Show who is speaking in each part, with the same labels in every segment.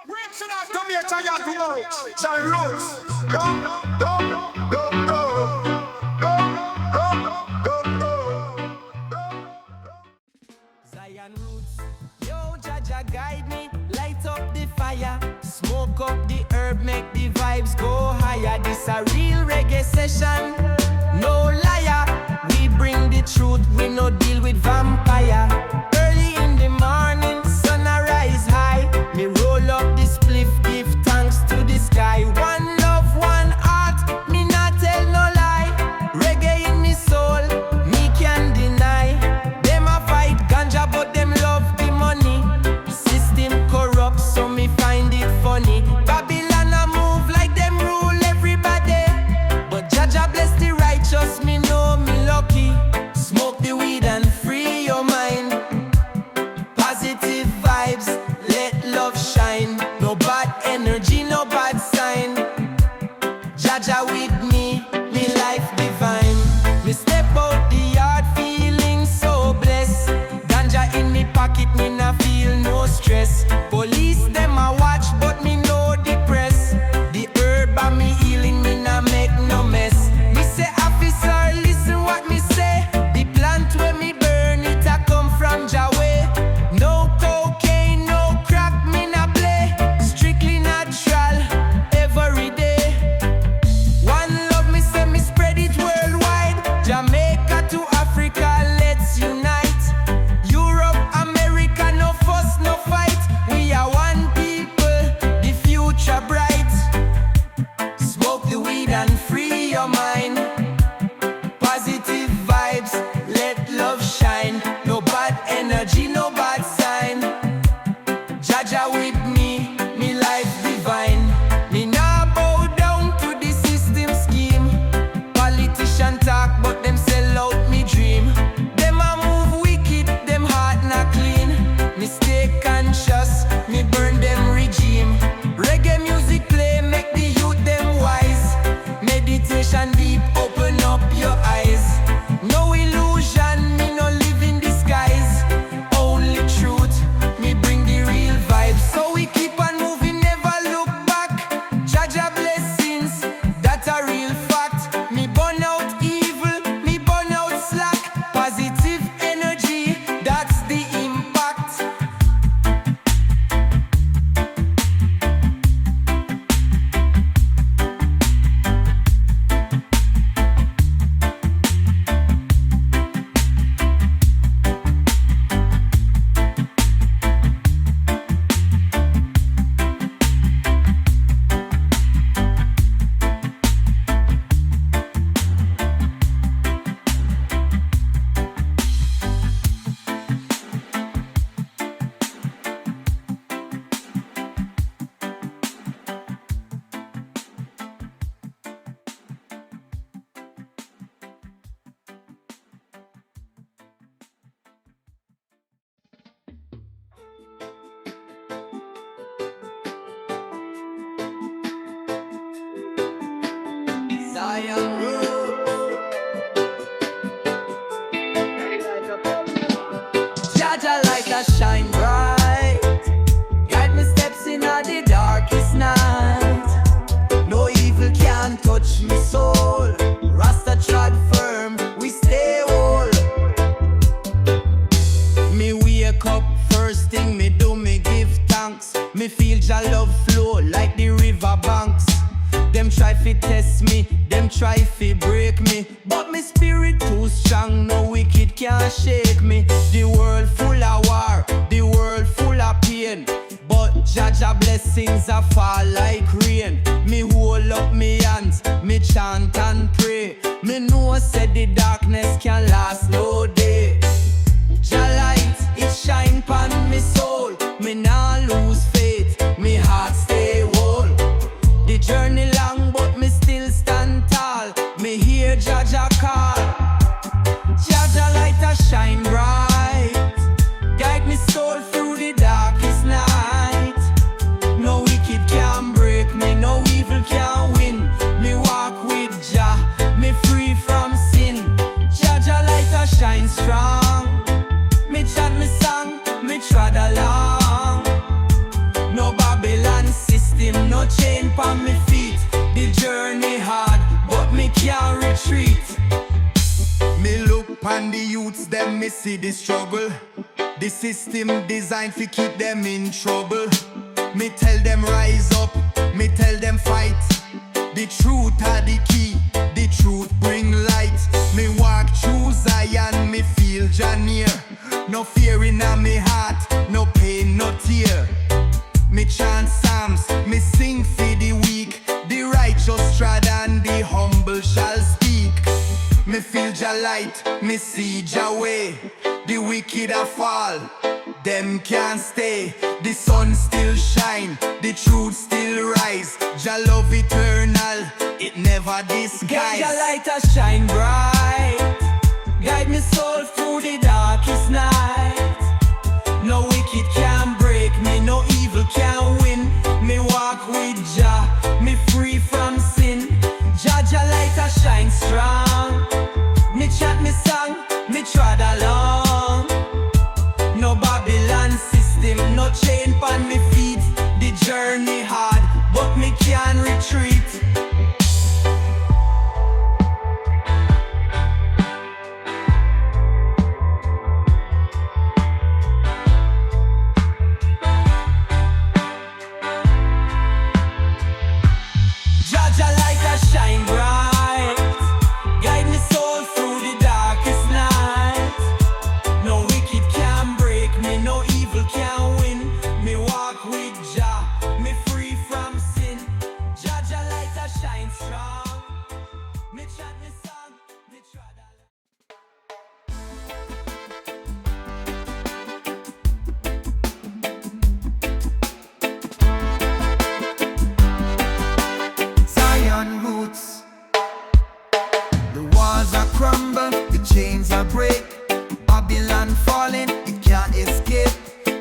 Speaker 1: Reaching out to me, I got to know. Some roots. Go, go, go,
Speaker 2: Zion roots. Yo, Jaja guide me. Light up the fire. Smoke up the herb, make the vibes go higher. This a real reggae session. No liar. We bring the truth, we no deal with vampire. Early in the morning, sun arise high. Me roll up the spliff, give thanks to the sky. One love, one heart, me not tell no lie. Reggae in me soul, me can't deny. Them a fight ganja, but them love the money. System corrupt, so me find it funny. Babylon a move like them rule everybody. But Jaja bless the righteous, me know me lucky. Smoke the weed and free your mind. Positive vibes, let love shine. No bad energy, no bad sign. Jaja with me, me life divine. Me step out the yard feeling so blessed. Ganja in me pocket, me nah feel no stress. Police them a watch, but me no depress. The herb a me healing, me nah make no mess. Me say officer, listen what me say. The plant where me burn it a come from Jawe. No cocaine, no crack, me nah play. Strictly natural, every day. One love, me say me spread it worldwide. Jamaica to Africa, let's unite. Europe, America, no fuss, no fight. We are one people, the future bright. Smoke the weed and free your mind. Positive vibes, let love shine. No bad energy, no bad sign. Jaja with me, me life divine. Me nah bow down to the system scheme. Politician talk, but them sell out me dream. Them a move wicked, them heart not clean. Me stay conscious, me burn them regime. Reggae music play, make the youth them wise. Meditation deep, open up your eyes. No illusion, me no live in disguise. Only truth, me bring the real vibe. So we keep on moving, never look back. Jaja blessings, that's a real fact. Me burn out evil, me burn out slack. Positive energy, that's the impact. Zion roots. Jaja light a shine bright. Guide me steps in the darkest night. No evil can touch me soul. Rasta trod firm, we stay whole. Me wake up, first thing me do, me give thanks. Me feel Jah love flow like the river banks. Them try fi test me, them try fi break me, but me spirit too strong, no wicked can shake me. The world full of war, the world full of pain, but Jaja blessings a fall like rain. Me hold up me hands, me chant and pray. Me know say the darkness can last no day. Jah light, it shine pon me soul. Me nah lose faith, me heart stay whole. The journey long, but me still stand tall. Me hear Jaja call. Jaja light a shine bright. Guide me soul through the darkest night. No wicked can break me, no evil can win. Me walk with Jah, me free from sin. Jaja light a shine Babylon system, no chain pon me feet. The journey hard, but me can't retreat.
Speaker 3: Me look pon the youths, them me see the struggle. The system designed to keep them in trouble. Me tell them rise up, me tell them fight. The truth are the key, the truth bring light. Me walk through Zion, me feel Jah near. No fear in me heart, no pain, no tear. Me chant psalms, me sing for the weak. The righteous trod and the humble shall speak. Me feel Jah light, me see Jah way. The wicked a fall, them can't stay. The sun still shine, the truth still rise. Jah love eternal, it never disguise.
Speaker 2: Ganja light a shine bright, guide me soul through the darkest night. No wicked can break me, no evil can win. Me walk with Jah, me free from sin. Jah light a shine strong. Me chant me song, me trod along. No Babylon system, no chain pon me feet. The journey hard, but me can't retreat. Jah light a shine bright, guide me soul through the darkest night. No wicked can break me, no evil can win. Me walk with Jah, me free from sin. Jah light a shine strong. Me chant me song, me trod
Speaker 4: Zion roots. The walls are crumble, the chains are break. Babylon falling, it can't escape.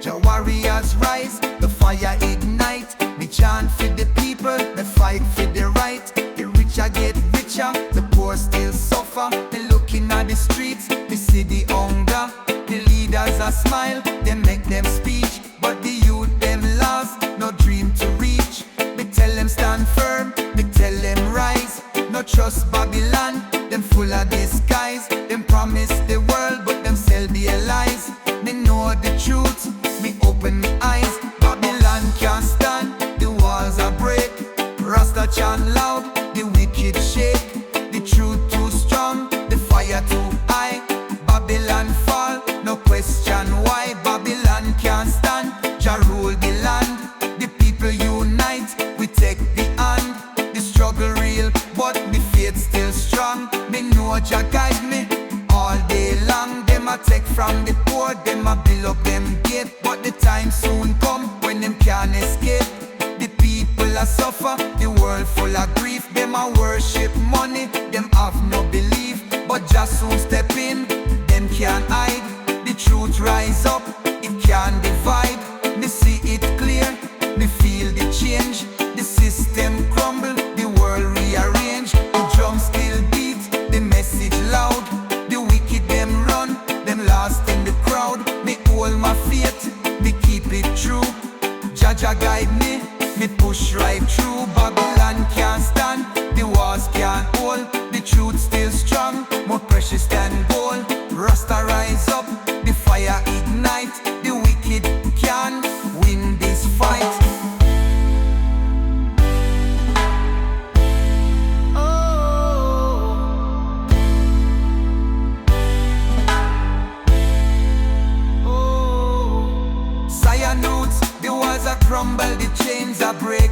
Speaker 4: Jah warriors rise, the fire ignite. Me chant for the people, the fight for the right. The rich I get richer, the poor still suffer. Me looking at the streets, me see the hunger. The leaders are smile, they make them speech. But the youth them lost, no dream to reach. Me tell them stand firm, me tell them rise. No trust Babylon, them full of disguise. Them promise the world, but them sell their lies. Me know the truth, me open me eyes. Babylon can't stand, the walls are break. Rasta chant loud, the wicked shake. The truth too strong, the fire too high. Babylon fall, no question why. Babylon can't stand, Jah rule the land. The people unite, we take the hand. The struggle real, but the faith still strong. Me know Jah guide me all day long. Them a take from the poor, them a build up them gate. But the time soon come when them can't escape. The people a suffer, the world full of grief. Them a worship money, them have no belief. But Jah soon step in, them can't hide. The truth rise up, it can't divide. Me see it clear, me feel the change. The system crumble, the world rearrange. The drum still beat, the message loud. The wicked them run, them lost in the crowd. Me hold my faith, me keep it true. Jah guide me push right through. Babylon can't stand, the walls can't hold. The truth still strong, more precious than gold. Rasta rise up, the fire ignite. The wicked can win this fight. Zion roots, the walls are crumble, the chains are break.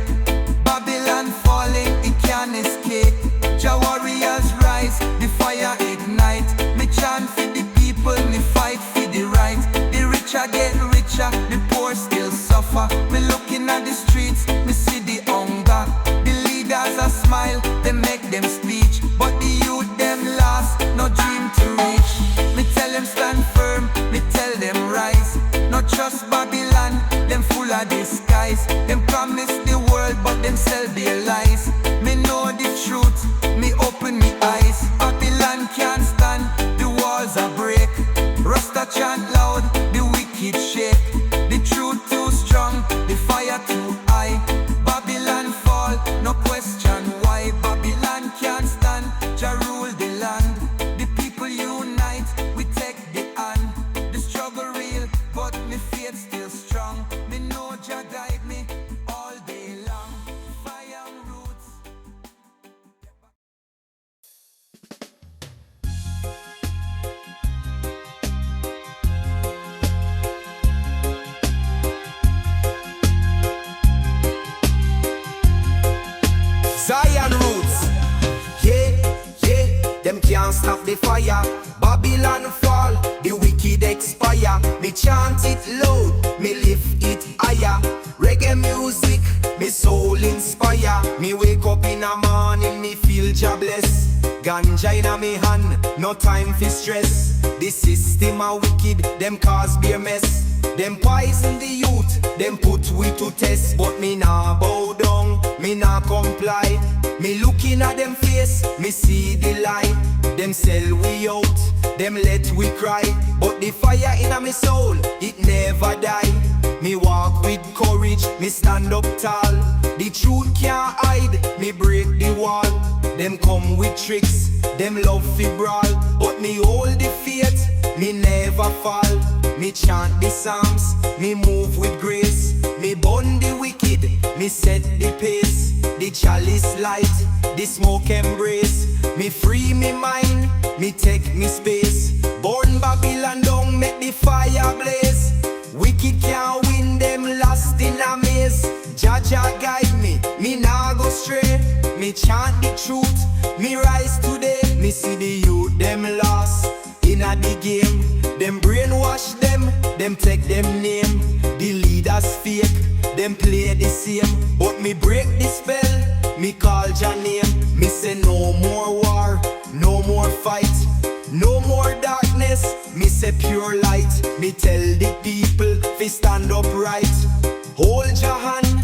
Speaker 4: Babylon falling, it can't escape. Jah warriors rise, the fire ignite. Me chant for the people, me fight for the right. The rich are get richer, the poor still suffer. Me looking at the streets, me see the hunger. The leaders are smile, they make them speech. But the youth them lost, no dream to reach. Me tell them stand firm, me tell them rise. No trust Babylon, them full of disguise. Them promise the world, can't stop the fire. Babylon fall, the wicked expire. Me chant it loud, me lift it higher. Reggae music, me soul inspire. Me wake up in the morning, me feel jobless. Ganja in me hand, no time for stress. The system are wicked, them cause beer mess. Them poison the youth, them put we to test. But me nah bow down, me nah comply. Me looking at them face, me see the light. Them sell we out, them let we cry. But the fire in me soul, it never die. Me walk with courage, me stand up tall. The truth can't hide, me break the wall. Them come with tricks, them love fi brawl. But me hold the faith, me never fall. Me chant the psalms, me move with grace. Me burn the wicked, me set the pace. The chalice light, the smoke embrace. Me free me mind, me take me space. Burn Babylon down, make the fire blaze. Wicked can't win, them lost in a maze. Jah guide me nah go stray. Me chant the truth, me rise today. Me see the youth, them lost in a the game. Them brainwash them take them name. The leaders fake, them play the same. But me break the spell, me call Jah name. Me say no more war, no more fight, no more darkness. Me say pure light. Me tell the people fi stand up right. Hold your hand,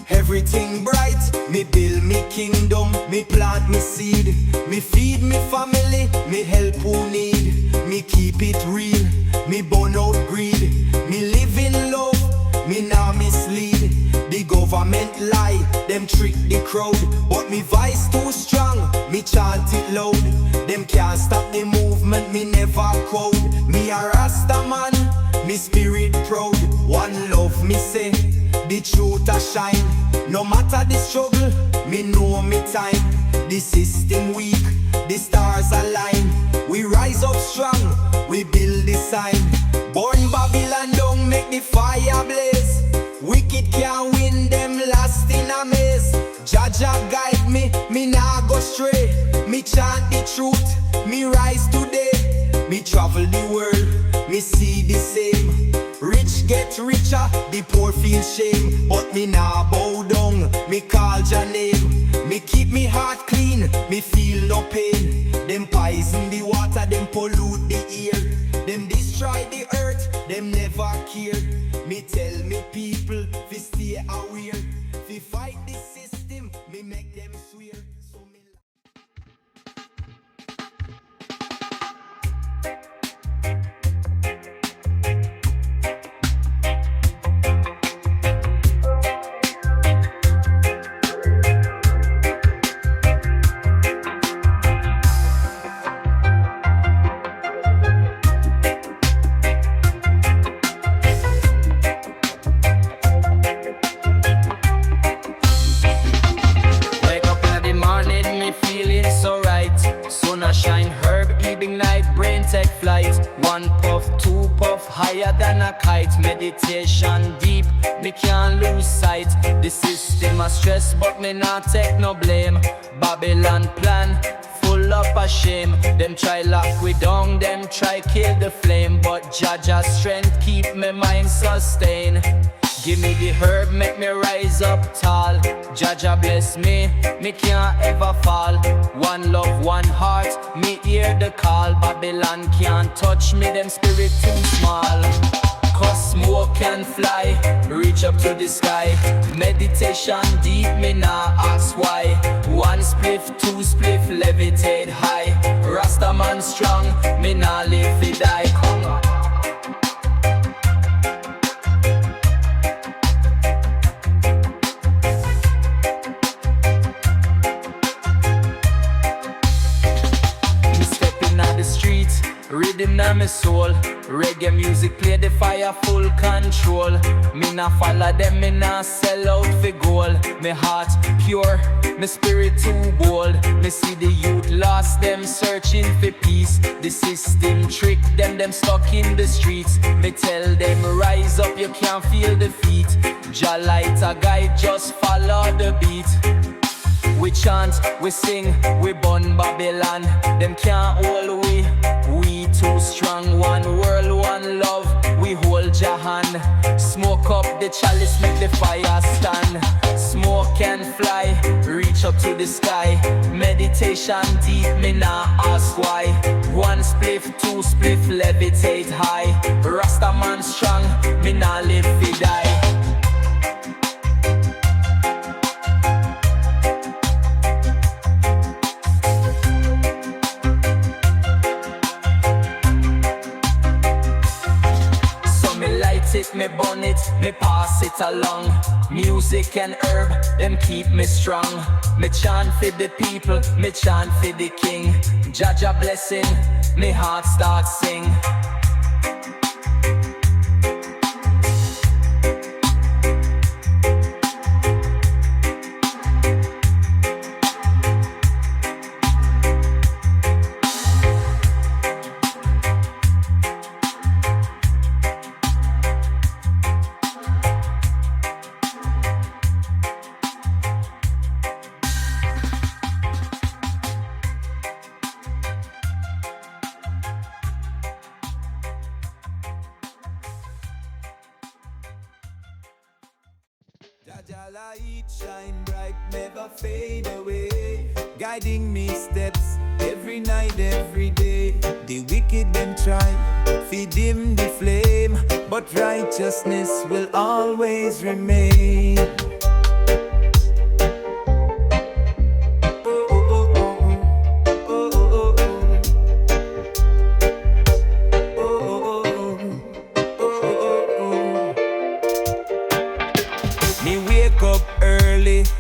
Speaker 4: everything bright. Me build me kingdom, me plant me seed. Me feed me family, me help who need. Me keep it real, me burn out greed. Me live in love, me nah mislead. The government lie, them trick the crowd. But me voice too strong, me chant it loud. Them can't stop the movement, me never code. Me a Rasta man, me spirit proud. One love me say, the truth a shine. No matter the struggle, me know me time. The system weak, the stars align. We rise up strong, we build the sign. Burn Babylon down, make the fire blaze. Wicked can't win, them lost in a maze. Jah guide me nah go stray. Me chant the truth, me rise today. Me travel the world, me see the same. Rich get richer, the poor feel shame. But me nah bow down, me call Jah name. Me keep me heart clean, me feel no pain. Them poison the water, them pollute the air. Them destroy the earth, them never care. Me tell me people, fi stay aware. Fi fight the system, me make them swear. So me higher than a kite, meditation deep, me can't lose sight. The system a stress, but me not take no blame. Babylon plan, full up of shame. Them try lock we down, them try kill the flame. But Jah strength keep me mind sustained. Give me the herb, make me rise up tall. Jah bless me can't ever fall. One love, one heart, me hear the call. Babylon can't touch me, them spirit too small. Cause smoke can fly, reach up to the sky. Meditation deep, me nah ask why. One spliff, two spliff, levitate high. Rasta man strong, me nah live fi die. Come on. Riddim na me soul. Reggae music play the fire full control. Me nah follow them, me nah sell out for gold. Me heart pure, me spirit too bold. Me see the youth lost, them searching for peace. The system trick them stuck in the streets. Me tell them rise up, you can't feel defeat. Jah light a guide, just follow the beat.
Speaker 2: We chant, we sing, we burn Babylon. Them can't hold we too strong. One world, one love, we hold Jah hand. Smoke up the chalice, make the fire stand. Smoke and fly, reach up to the sky. Meditation deep, me nah ask why. One spliff, two spliff, levitate high. Rasta man strong, me nah live fi die. It, me burn it, me pass it along. Music and herb, them keep me strong. Me chant for the people, me chant for the king. Jah blessing, me heart start sing.
Speaker 4: Jah light shine bright, never fade away, guiding me steps every night, every day. The wicked them try, feed dim the flame, but righteousness will always remain.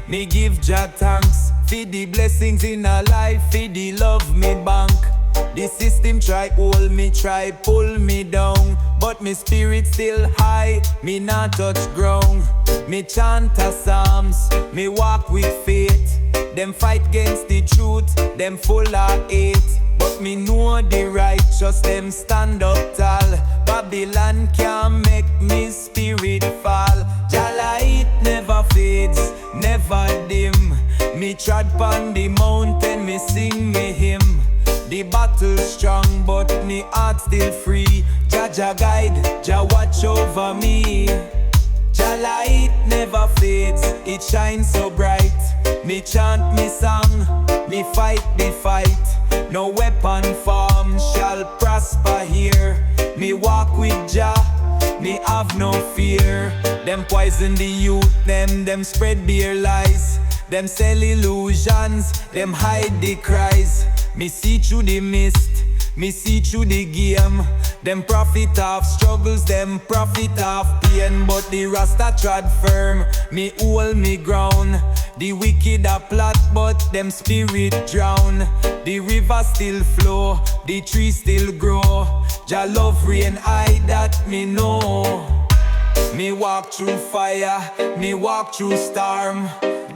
Speaker 4: Me give Jah thanks for the blessings in our life, for the love me bank. The system try hold me, try pull me down, but me spirit still high, me not touch ground. Me chant a psalms, me walk with faith. Them fight against the truth, them full of hate, but me know the righteous, them stand up tall. Babylon can't make me spirit fall. Jah light never fades, never dim. Me trod pon the mountain, me sing me hymn. The battle strong, but me heart still free. Jah guide, Jah watch over me. Jah light never fades, it shines so bright. Me chant me song, me fight the fight. No weapon form shall prosper here. Me walk with Jah, me have no fear. Them poison the youth, them spread beer lies. Them sell illusions, them hide the cries. Me see through the mist, me see through the game. Them profit off struggles, them profit off pain. But the Rasta trod firm, me hold me ground. The wicked a plot, but them spirit drown. The river still flow, the tree still grow. Jah love rain, I that me know. Me walk through fire, me walk through storm.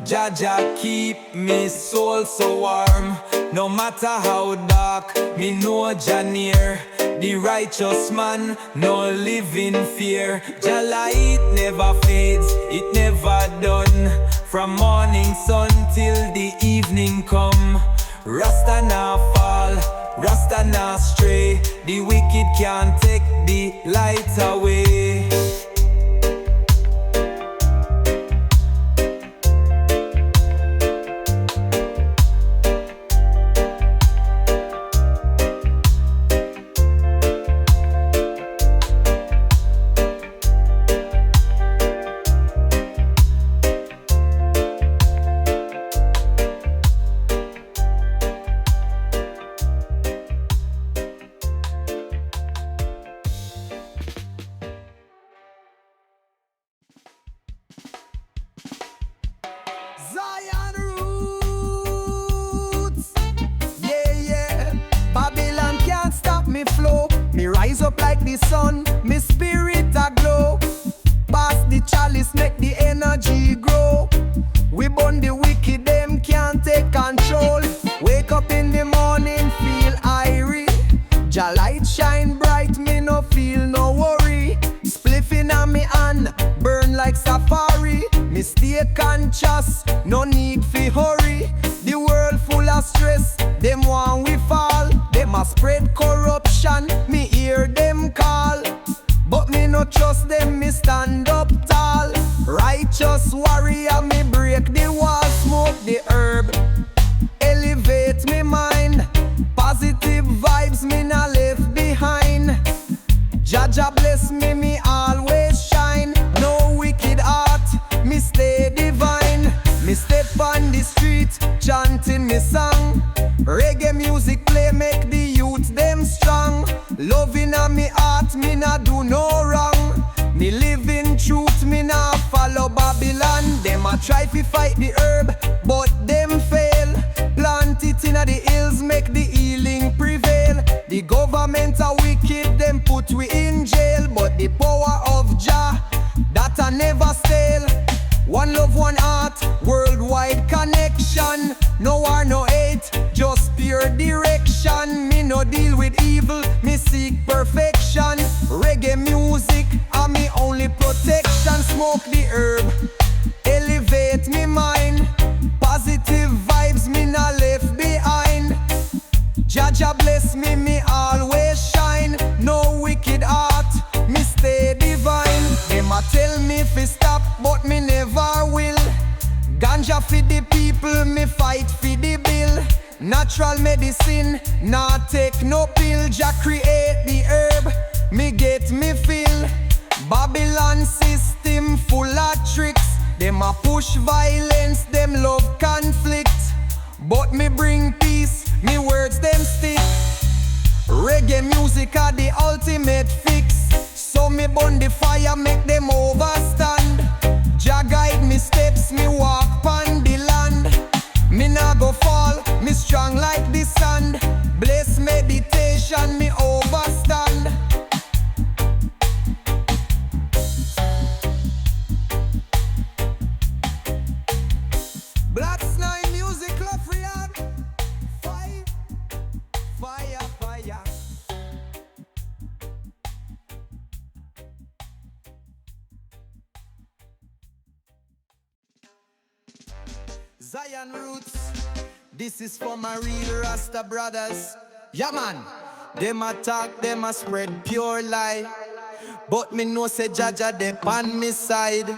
Speaker 4: Jah keep me soul so warm. No matter how dark, me know Jah near. The righteous man, no live in fear. Jah light never fades, it never done. From morning sun till the evening come. Rasta nah fall, Rasta nah stray. The wicked can't take the light away. Me rise up like the sun, me spirit a glow. Pass the chalice, make the energy grow. We burn the wicked, them can't take control. Wake up in the morning, feel irie. Jah light shine bright, me no feel no worry. Spliff in on me hand, burn like safari. Me stay
Speaker 2: conscious, no need fi hurry. The world full of stress, them want we fall. Them a spread corruption, me hear them call. But me no trust them, me stand up tall. Righteous warrior, me break the wall, smoke the herb, elevate me mind. Positive vibes, me nah left behind. Jah bless me, me always shine. No wicked heart, me stay divine. Me step on the street, chanting me song. Reggae music play, make the youth them strong. Loving on me heart, me nah do no wrong. Me living truth, me nah follow Babylon. Them a try fi fight the herb, but them fail. Plant it inna the hills, make the healing prevail. The government are wicked, them put we in jail. But the power of Jah, that a never stale. One love, one heart, worldwide connection. No war, no hate, just pure direction. Me no deal with evil, me seek perfection. Reggae music are me only protection. Smoke the herb, elevate me mind. Positive vibes, me not left behind. Jah bless me, me always shine. No wicked heart, me stay divine. Them a tell me fi stop, but me never will. Ganja fi the people, me fight fi the bill. Natural medicine, not take no pill. Jah create the herb, me get me feel. Babylon system full of tricks. Them a push violence, them love conflict. But me bring peace, me words them stick. Reggae music are the ultimate fix. So me burn the fire, make them overstand. Jah guide me steps, me walk pon the land. Me nah go fall, me strong like the sand. Bless meditation, me overstand. Bassline music, love free out. Fire, fire, fire. Zion roots, this is for my real Rasta brothers. Yeah man, them attack, them a spread pure lie. But me know say Jah dey on me side.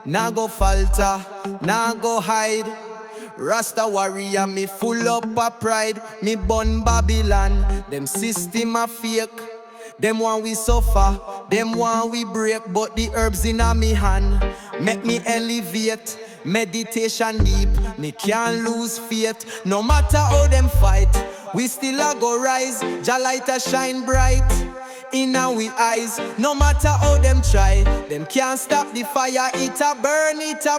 Speaker 2: Nah go falter, nah go hide. Rasta warrior, me full up of pride. Me born Babylon, them system a fake. Them want we suffer, them want we break. But the herbs in a me hand make me elevate. Meditation deep, me can't lose faith. No matter how them fight, we still a go rise. Jah light a shine bright in our eyes. No matter how them try, them can't stop the fire. It a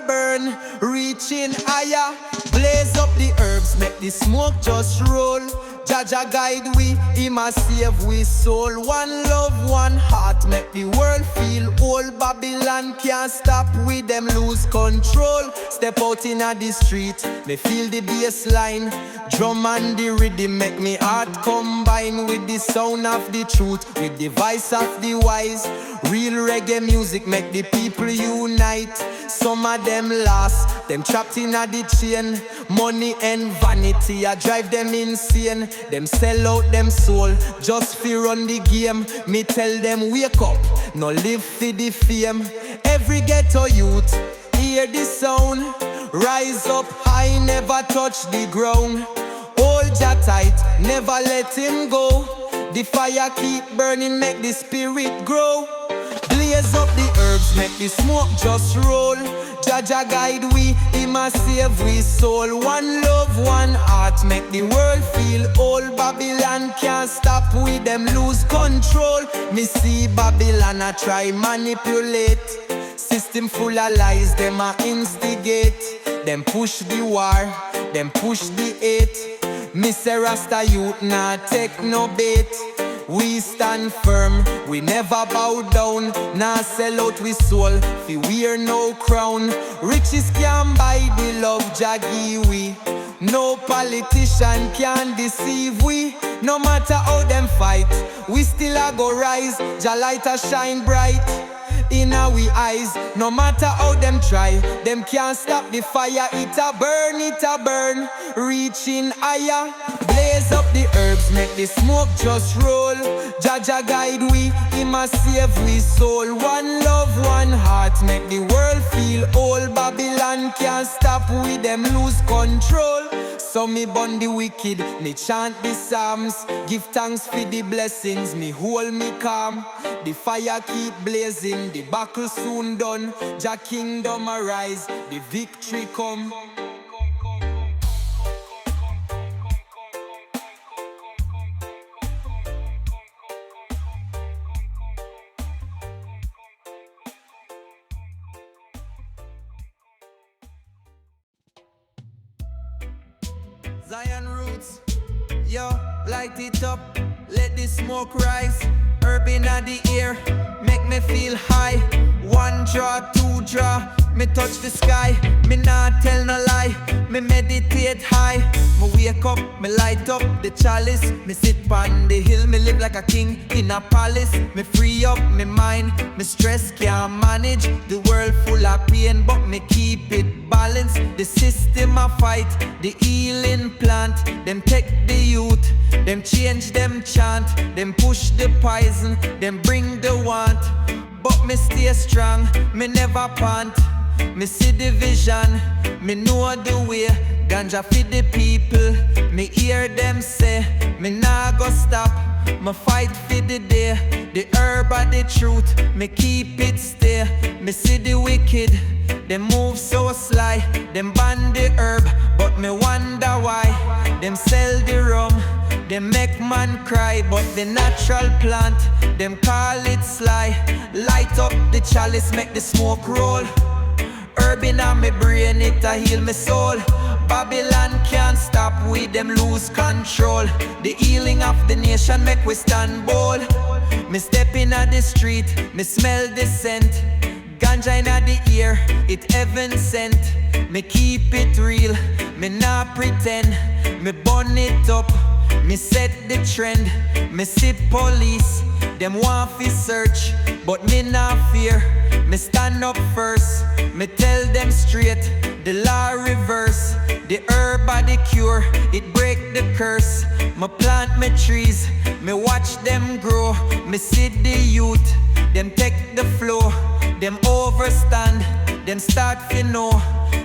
Speaker 2: burn, reaching higher. Blaze up the herbs, make the smoke just roll. Jah guide we, him a save we soul. One love, one heart, make the world feel whole. Babylon can't stop we, them lose control. Step out in the street, me feel the bassline. Drum and the rhythm make me heart combine with the sound of the truth, with the voice of the wise. Real reggae music make the people unite. Some of them lost, them trapped in the chain. Money and vanity, I drive them insane. Them sell out them soul, just fear run the game. Me tell them wake up, no live for the fame. Every ghetto youth, hear the sound. Rise up high, never touch the ground. Hold Jah tight, never let him go. The fire keep burning, make the spirit grow. Blaze up the herbs, make the smoke just roll. Jah guide we, him a save we soul. One love, one heart, make the world feel whole. Babylon can't stop we, them lose control. Me see Babylon a try manipulate. System full of lies, them a instigate. Them push the war, them push the hate. Me say Rasta youth nah take no bait. We stand firm, we never bow down. Nah sell out we soul, fi wear no crown. Riches can't buy the love Jah give we. No politician can deceive we. No matter how them fight, we still a go rise. Jah light a shine bright. in our eyes. No matter how them try, them can't stop the fire. It a burn, reaching higher. Blaze up the herbs, make the smoke just roll. Jah guide we, Him a save we soul. One love, one heart, make the world feel whole. Babylon can't stop we, them lose control. So me bun the wicked, me chant the psalms. Give thanks for the blessings, me hold me calm. The fire keep blazing, the battle soon done. Jah kingdom arise, the victory come. Zion roots, yo, light it up, let the smoke rise. Herb inna the air, make me feel high. One draw, two draw, me touch the sky. Me not tell no lie, me meditate high. Me wake up, me light up the chalice. Me sit on the hill, me live like a king in a palace. Me free up me mind, me stress can't manage. The world full of pain, but me keep it balanced. The system a fight, the healing plant. Them take the youth, them change them chant. Them push the poison, them bring the want. But me stay strong, me never pant. Me see the vision, me know the way. Ganja feed the people, me hear them say. Me nah go stop, me fight for the day. The herb of the truth, me keep it stay. Me see the wicked, them move so sly. Them ban the herb, but me wonder why. Them sell the rum, them make man cry. But the natural plant, them call it sly. Light up the chalice, make the smoke roll. Herb inna me brain, it a heal me soul. Babylon can't stop we, them lose control. The healing of the nation make we stand bold. Me step inna the street, me smell the scent. Ganja inna the air, it heaven sent. Me keep it real, me not pretend. Me burn it up, me set the trend. Me see police, them want fi search, but me not fear. Me stand up first, me tell them straight. The law reverse, the herb of the cure, it break the curse. Me plant me trees, me watch them grow. Me see the youth, them take the flow. Them overstand, them start to know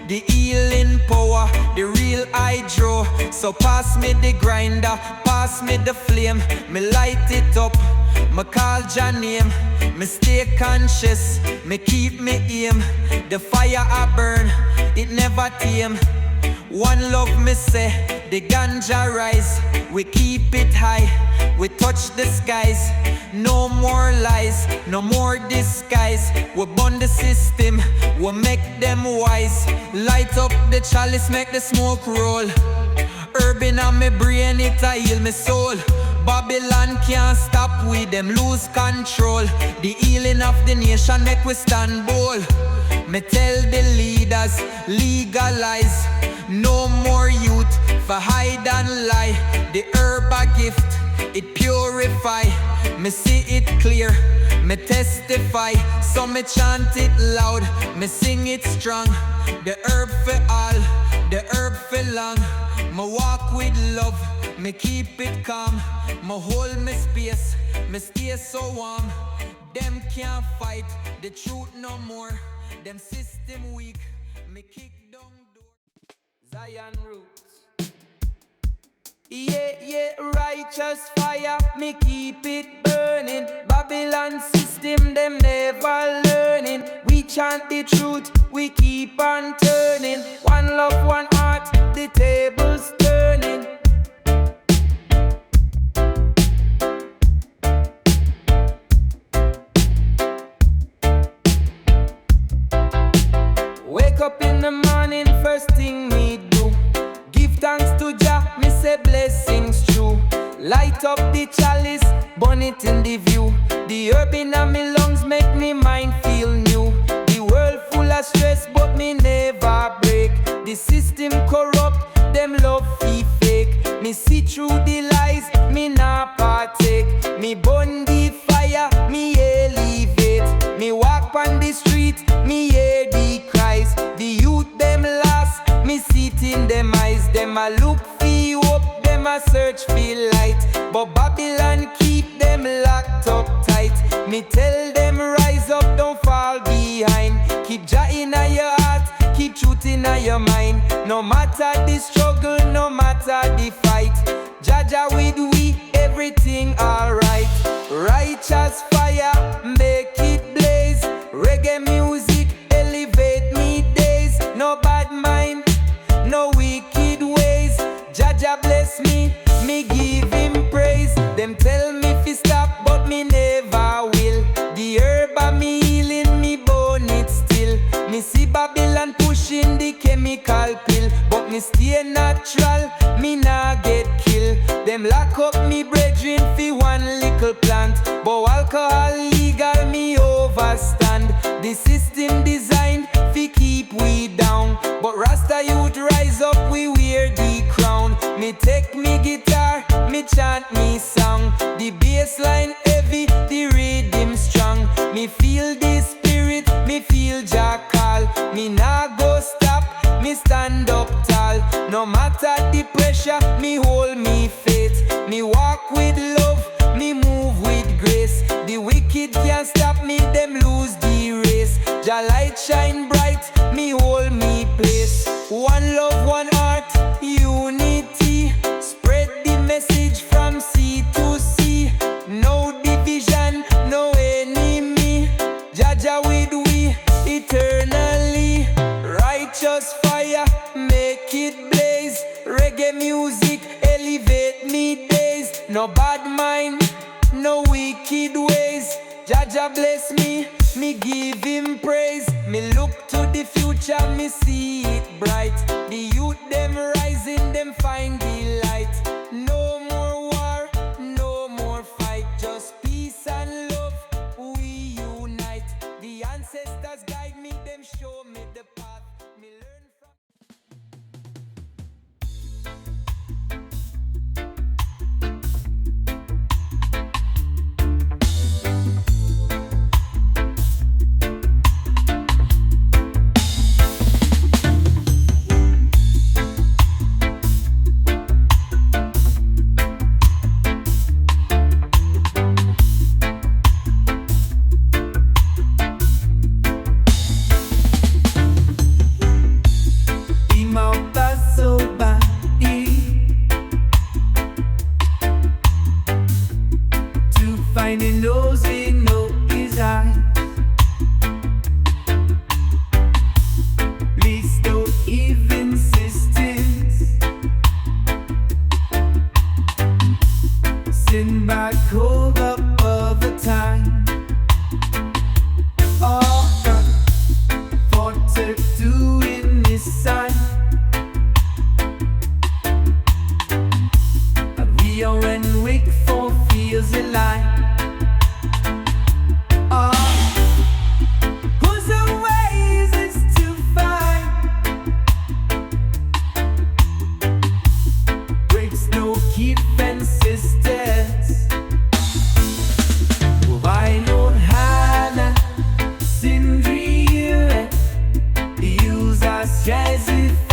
Speaker 2: the healing power, the real hydro. So pass me the grinder, pass me the flame. Me light it up, me call Jah name. Me stay conscious, me keep me aim. The fire I burn, it never tame. One love me say, the ganja rise. We keep it high, we touch the skies. No more lies, no more disguise. We burn the system, we make them wise. Light up the chalice, make the smoke roll. Herb inna me brain, it a heal me soul. Babylon can't stop we, them lose control. The healing of the nation make we stand bold. Me tell the leaders, legalize. No more youth for hide and lie. The herb a gift, it purify. Me see it clear, me testify. So me chant it loud, me sing it strong. The herb for all, the herb for long. Me walk with love, me keep it calm. Me hold me space, me stay so warm. Them can't fight the truth no more. Them system weak, me kick down door. Zion roots. Yeah, righteous fire, me keep it burning. Babylon system, them never learning. We chant the truth, we keep on turning. One love, one heart, the tables turning. Wake up in the morning, first thing me do. Give thanks to Jah, me say blessings true. Light up the chalice, burn it in the view. The herb in me lungs make me mind feel new. The world full of stress, but me never break. The system corrupt, them love fee fake. Me see through the lies, me not partake. Me burn the fire, me elevate. Me walk Them a look for hope, them a search for light, but Babylon keep them locked up tight. Me tell them rise up, don't fall behind. Keep Jah in your heart, keep truth in your mind. No matter the struggle, no matter the fight, Jah with we, everything alright. Righteous fire, make it blaze. Reggae music, elevate me days. No bad mind, no wicked ways. Jah bless me, me give him praise. Them tell me fi stop, but me never will. The herb a me healing, me bone it still. Me see Babylon pushing the chemical pill, but me stay natural, me nah get killed. Them lock up me brethren fi one little plant, but alcohol legal me overstand. The system designed fi keep we down, but Rasta youth rise up, we wear the crown. Me take me guitar, me chant me song. The bassline heavy, the rhythm strong. Me feel the spirit, me feel Jah call. Me nah go stop, me stand up tall. No matter the pressure, me hold me faith. Me walk with love, me move with grace. The wicked can't stop me, them lose the race. Jah light shine bright, me hold me place. One love, one heart, unity. Spread the message from sea to sea. No division, no enemy. Jah with we eternally. Righteous fire, make it blaze. Reggae music, elevate me days. No bad mind, no wicked ways. Jah bless me, me give him praise. Me look to the future, me see it bright. The youth them rising, them find the light. No more war, no more fight, just peace and love, we unite. The ancestors guide me, them show me the path. Me learn from.
Speaker 4: Finding those in no design. Please don't even insistence. Send back over all the time. Oh, for to do in this sign. We are in wake for feels alive.
Speaker 2: As if